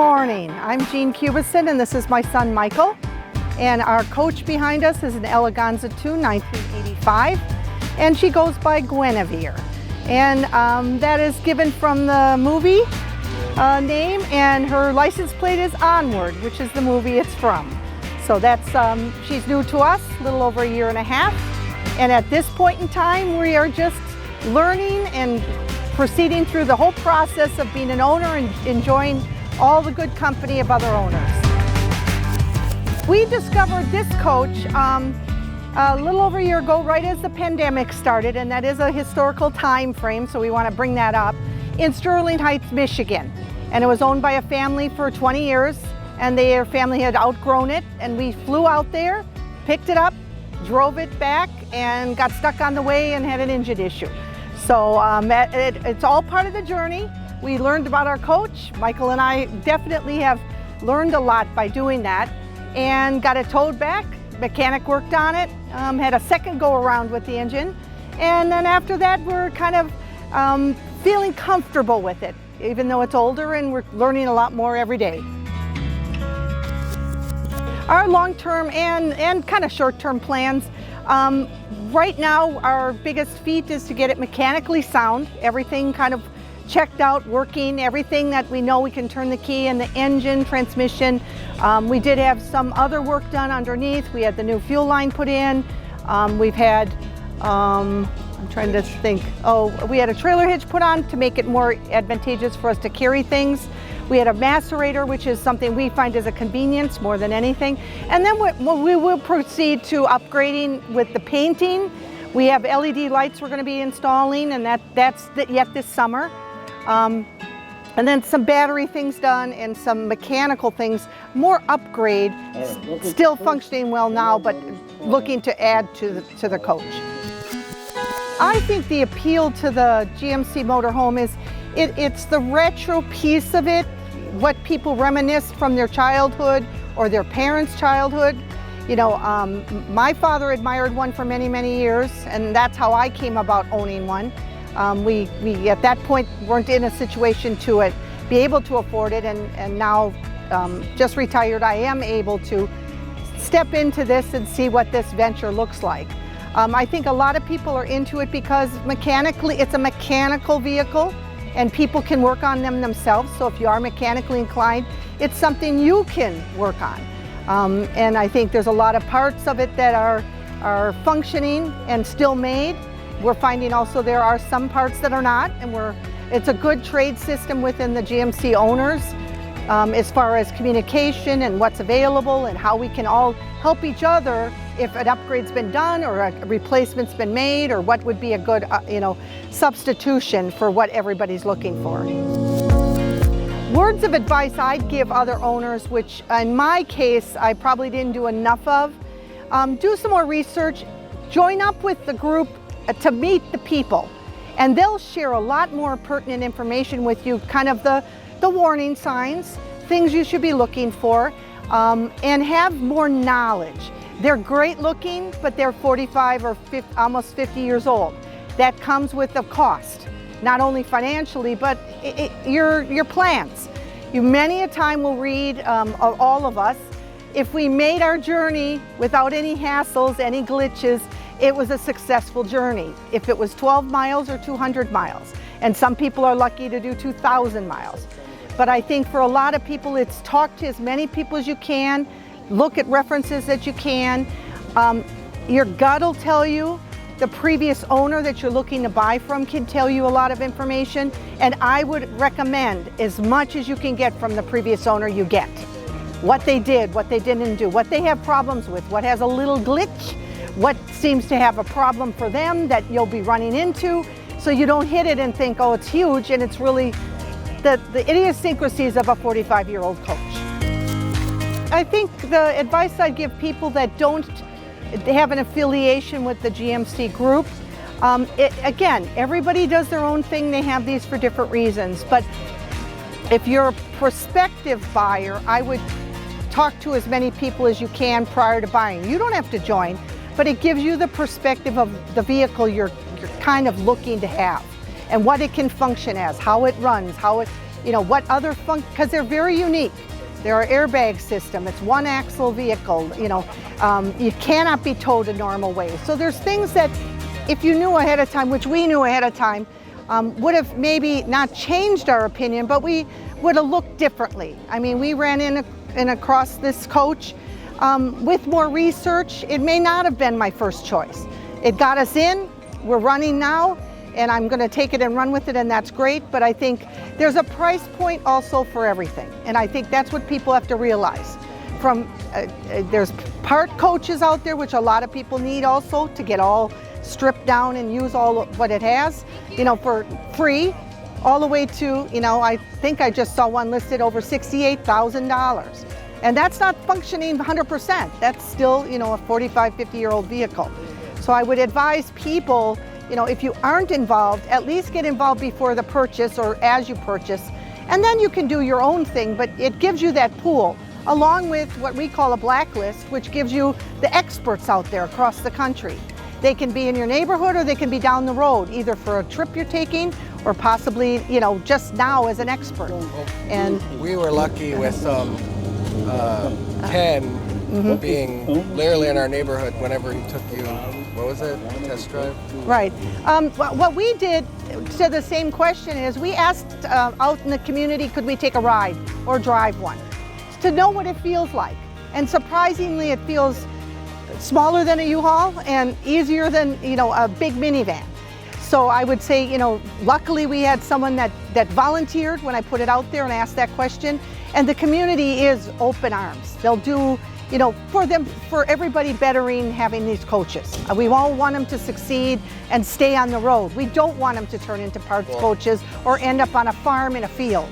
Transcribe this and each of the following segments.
morning. I'm Jean Kubisen and this is my son Michael. And our coach behind us is an Eleganza II 1985. And she goes by Gwynevere. And that is given from the movie name, and her license plate is Onward, which is the movie it's from. So that's, she's new to us, a little over a year and a half. And at this point in time, we are just learning and proceeding through the whole process of being an owner and enjoying all the good company of other owners. We discovered this coach a little over a year ago, right as the pandemic started, and that is a historical time frame, so we want to bring that up, in Sterling Heights, Michigan. And it was owned by a family for 20 years, and their family had outgrown it, and we flew out there, picked it up, drove it back, and got stuck on the way and had an engine issue. So it's all part of the journey. We learned about our coach. Michael and I definitely have learned a lot by doing that, and got it towed back. Mechanic worked on it, had a second go around with the engine, and then after that we're kind of feeling comfortable with it, even though it's older, and we're learning a lot more every day. Our long-term and kind of short-term plans, right now our biggest feat is to get it mechanically sound, everything kind of checked out, working, everything that we know we can turn the key in, the engine, transmission. We did have some other work done underneath. We had the new fuel line put in. We've had, I'm trying to think, we had a trailer hitch put on to make it more advantageous for us to carry things. We had a macerator, which is something we find is a convenience more than anything. And then we will proceed to upgrading with the painting. We have LED lights we're going to be installing, and that's yet this summer. And then some battery things done and some mechanical things, more upgrade, still functioning well now, but looking to add to the coach. I think the appeal to the GMC Motorhome is it's the retro piece of it, what people reminisce from their childhood or their parents' childhood. You know, my father admired one for many, many years, and that's how I came about owning one. We at that point weren't in a situation to be able to afford it, and now just retired, I am able to step into this and see what this venture looks like. I think a lot of people are into it because mechanically it's a mechanical vehicle and people can work on them themselves. So if you are mechanically inclined, it's something you can work on. And I think there's a lot of parts of it that are functioning and still made. We're finding also there are some parts that are not, and it's a good trade system within the GMC owners as far as communication and what's available and how we can all help each other if an upgrade's been done or a replacement's been made, or what would be a good substitution for what everybody's looking for. Words of advice I'd give other owners, which in my case I probably didn't do enough of, do some more research, join up with the group to meet the people, and they'll share a lot more pertinent information with you, kind of the warning signs, things you should be looking for, and have more knowledge. They're great looking, but they're 45 or 50, almost 50 years old. That comes with the cost, not only financially, but your plans. You many a time will read, all of us, if we made our journey without any hassles, any glitches, it was a successful journey. If it was 12 miles or 200 miles, and some people are lucky to do 2,000 miles. But I think for a lot of people, it's talk to as many people as you can, look at references that you can. Your gut will tell you. The previous owner that you're looking to buy from can tell you a lot of information, and I would recommend as much as you can get from the previous owner you get. What they did, what they didn't do, what they have problems with, what has a little glitch, what seems to have a problem for them that you'll be running into, so you don't hit it and think, oh, it's huge, and it's really the idiosyncrasies of a 45-year-old coach. I think the advice I'd give people that don't have an affiliation with the GMC group, again, everybody does their own thing. They have these for different reasons. But if you're a prospective buyer, I would talk to as many people as you can prior to buying. You don't have to join, but it gives you the perspective of the vehicle you're kind of looking to have and what it can function as, how it runs, how it what other because they're very unique. There are airbag system, it's one axle vehicle, you cannot be towed a normal way. So there's things that if you knew ahead of time, which we knew ahead of time, would have maybe not changed our opinion, but we would have looked differently. I mean, we ran in across this coach with more research. It may not have been my first choice. It got us in, we're running now, and I'm going to take it and run with it, and that's great. But I think there's a price point also for everything, and I think that's what people have to realize. There's part coaches out there, which a lot of people need also to get all stripped down and use all of what it has, for free, all the way to, I think I just saw one listed over $68,000. And that's not functioning 100%. That's still, a 45, 50-year-old vehicle. So I would advise people, if you aren't involved, at least get involved before the purchase or as you purchase, and then you can do your own thing, but it gives you that pool, along with what we call a blacklist, which gives you the experts out there across the country. They can be in your neighborhood or they can be down the road, either for a trip you're taking or possibly, just now as an expert. And we were lucky with Ken being literally in our neighborhood whenever he took you, what was it, test drive? Right. What we did to the same question is we asked out in the community, could we take a ride or drive one to know what it feels like. And surprisingly, it feels smaller than a U-Haul and easier than, a big minivan. So I would say, luckily we had someone that volunteered when I put it out there and asked that question. And the community is open arms. They'll do, for everybody bettering having these coaches. We all want them to succeed and stay on the road. We don't want them to turn into parts coaches or end up on a farm in a field.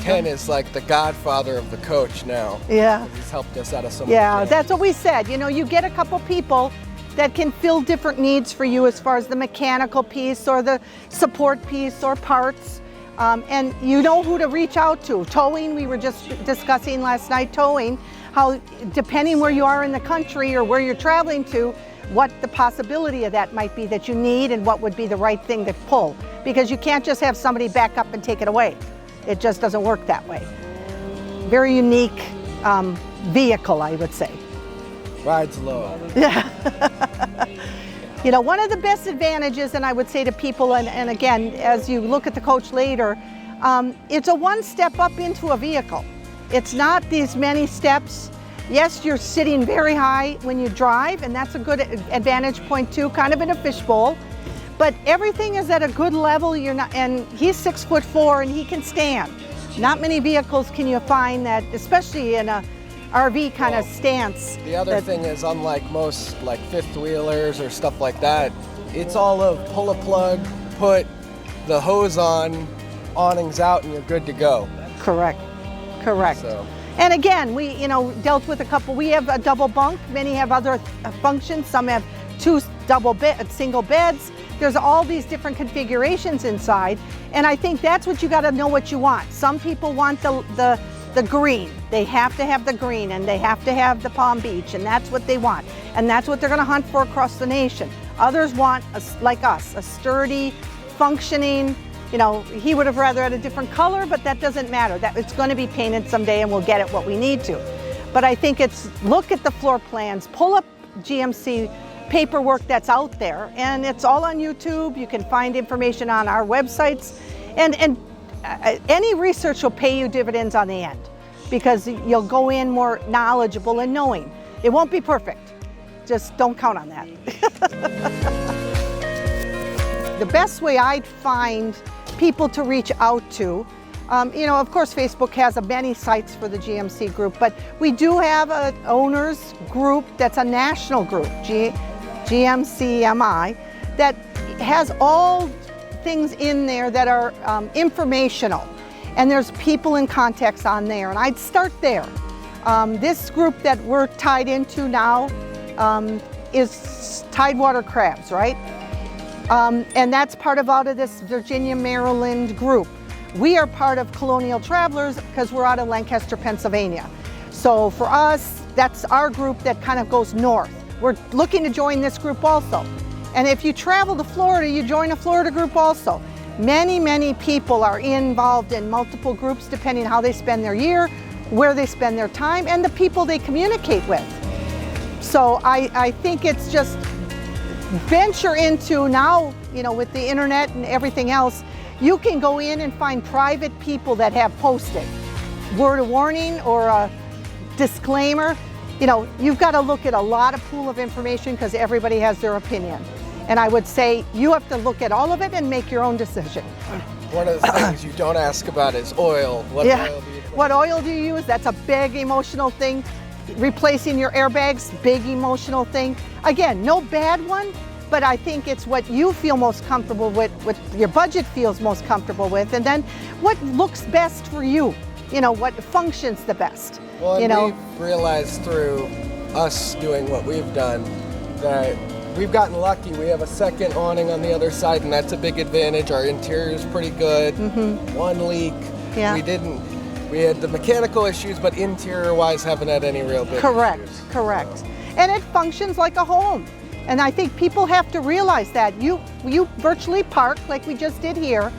Ken is like the godfather of the coach now. Yeah. He's helped us out of some. Yeah, that's what we said. You get a couple people that can fill different needs for you as far as the mechanical piece or the support piece or parts. And you know who to reach out to. Towing, we were just discussing last night, towing, how depending where you are in the country or where you're traveling to, what the possibility of that might be that you need and what would be the right thing to pull. Because you can't just have somebody back up and take it away. It just doesn't work that way. Very unique vehicle, I would say. Rides low. Yeah. One of the best advantages, and I would say to people, and again, as you look at the coach later, it's a one step up into a vehicle. It's not these many steps. Yes, you're sitting very high when you drive, and that's a good advantage point too, kind of in a fishbowl. But everything is at a good level. And he's 6'4" and he can stand. Not many vehicles can you find that, especially in a RV kind of stance. The other thing is, unlike most like fifth wheelers or stuff like that, it's all of pull a plug, put the hose on, awnings out, and you're good to go. Correct. So. And again, we dealt with a couple. We have a double bunk. Many have other functions. Some have two single beds. There's all these different configurations inside, and I think that's what you got to know what you want. Some people want the green. They have to have the green, and they have to have the Palm Beach, and that's what they want, and that's what they're going to hunt for across the nation. Others want, like us, a sturdy, functioning. He would have rather had a different color, but that doesn't matter. That it's going to be painted someday, and we'll get it what we need to. But I think it's look at the floor plans, pull up GMC paperwork that's out there, and it's all on YouTube. You can find information on our websites, and any research will pay you dividends on the end, because you'll go in more knowledgeable and knowing. It won't be perfect. Just don't count on that. The best way I'd find people to reach out to, of course Facebook has many sites for the GMC group, but we do have an owners group that's a national group, GMCMI, that has all things in there that are informational, and there's people and contacts on there, and I'd start there. This group that we're tied into now is Tidewater Crabs, right? And that's part of out of this Virginia, Maryland group. We are part of Colonial Travelers because we're out of Lancaster, Pennsylvania. So for us, that's our group that kind of goes north. We're looking to join this group also. And if you travel to Florida, you join a Florida group also. Many people are involved in multiple groups depending how they spend their year, where they spend their time, and the people they communicate with. So I think it's just venture into now, you know, with the internet and everything else, you can go in and find private people that have posted word of warning or a disclaimer. You know, you've got to look at a lot of pool of information because everybody has their opinion. And I would say you have to look at all of it and make your own decision. One of the things you don't ask about is oil. What oil do you put? What oil do you use? That's a big emotional thing. Replacing your airbags, big emotional thing. Again, no bad one, but I think it's what you feel most comfortable with, what your budget feels most comfortable with, and then what looks best for you. You know, what functions the best. Well, you know, we've realized through us doing what we've done that we've gotten lucky. We have a second awning on the other side, and that's a big advantage. Our interior is pretty good. One leak. Yeah. We had the mechanical issues, but interior-wise haven't had any real big issues. Correct. And it functions like a home. And I think people have to realize that. You virtually park like we just did here.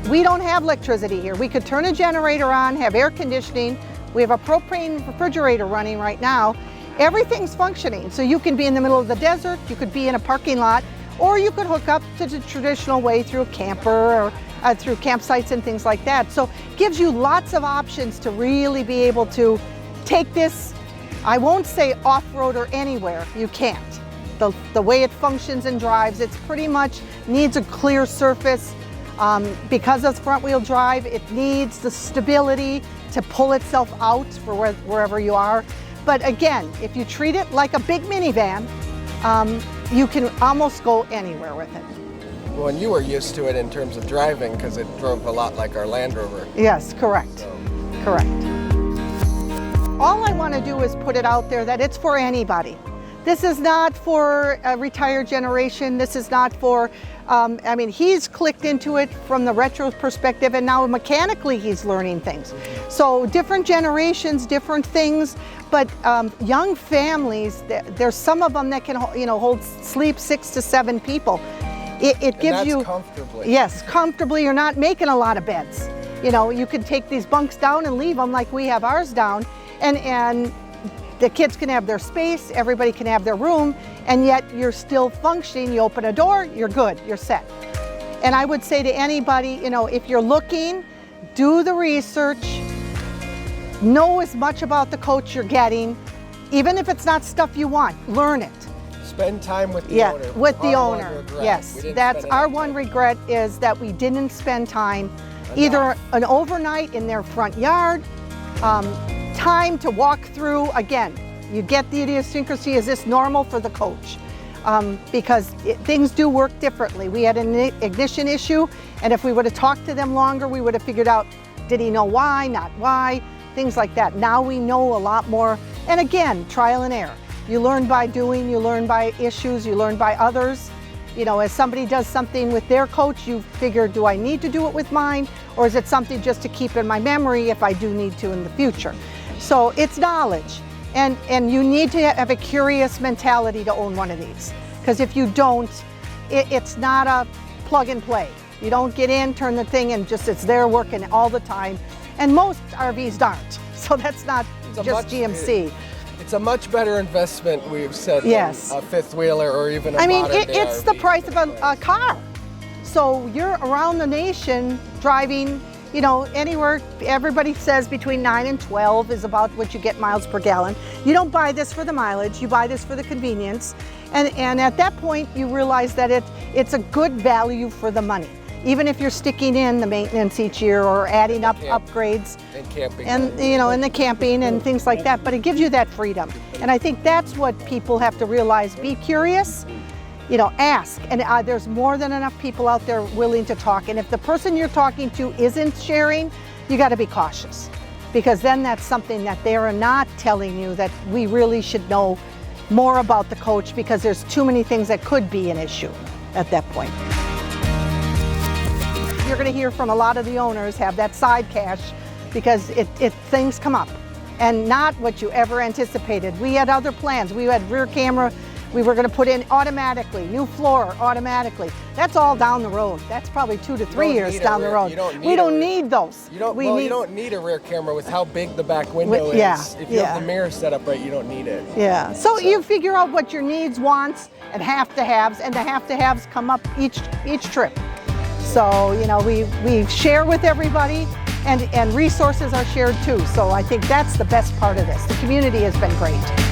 We don't have electricity here. We could turn a generator on, have air conditioning. We have a propane refrigerator running right now. Everything's functioning. So you can be in the middle of the desert, you could be in a parking lot, or you could hook up to the traditional way through a camper or through campsites and things like that. So it gives you lots of options to really be able to take this, I won't say off-road or anywhere, you can't. The way it functions and drives, it's pretty much needs a clear surface. Because it's front-wheel drive, it needs the stability to pull itself out for wherever you are. But again, if you treat it like a big minivan, you can almost go anywhere with it. Well, and you were used to it in terms of driving because it drove a lot like our Land Rover. Yes, correct. Correct. All I want to do is put it out there that it's for anybody. This is not for a retired generation. This is not for, I mean, he's clicked into it from the retro perspective, and now mechanically he's learning things. So different generations, different things, but young families, there's some of them that can, you know, sleep 6 to 7 people. It gives you comfortably. Yes, comfortably. You're not making a lot of beds. You know, you can take these bunks down and leave them like we have ours down, and the kids can have their space, everybody can have their room, and yet you're still functioning. You open a door, you're good, you're set. And I would say to anybody, you know, if you're looking, do the research, know as much about the coach you're getting, even if it's not stuff you want, learn it. Spend time with the owner. With the owner, yes. That's our one regret, is that we didn't spend time, either an overnight in their front yard, time to walk through. Again, you get the idiosyncrasy, is this normal for the coach? Because things do work differently. We had an ignition issue, and if we would have talked to them longer, we would have figured out, did he know why, not why, things like that. Now we know a lot more, and again, trial and error. You learn by doing, you learn by issues, you learn by others. You know, as somebody does something with their coach, you figure, do I need to do it with mine, or is it something just to keep in my memory if I do need to in the future? So it's knowledge, and you need to have a curious mentality to own one of these, because if you don't, it's not a plug and play. You don't get in, turn the thing, and just it's there working all the time, and most RVs aren't, so that's not just GMC. It's a much better investment, we've said, yes, than a fifth wheeler or even a I mean, modern day it's RV. the price of a car. So you're around the nation driving, you know, anywhere, everybody says between 9 and 12 is about what you get miles per gallon. You don't buy this for the mileage, you buy this for the convenience. And at that point, you realize that it's a good value for the money. Even if you're sticking in the maintenance each year or adding up upgrades. And camping. And, you know, and the camping and things like that, but it gives you that freedom. And I think that's what people have to realize. Be curious. You know, ask, and there's more than enough people out there willing to talk. And if the person you're talking to isn't sharing, you got to be cautious, because then that's something that they're not telling you that we really should know more about the coach, because there's too many things that could be an issue at that point. You're going to hear from a lot of the owners have that side cash, because things come up and not what you ever anticipated. We had other plans. We had rear camera We were going to put in automatically, new floor automatically. That's all down the road. That's probably 2 to 3 years down the road. We don't need those. You don't need a rear camera with how big the back window is. Yeah, If you have the mirror set up right, you don't need it. Yeah. So you figure out what your needs, wants, and have-to-haves, and the have-to-haves come up each trip. So, you know, we share with everybody, and resources are shared too. So I think that's the best part of this. The community has been great.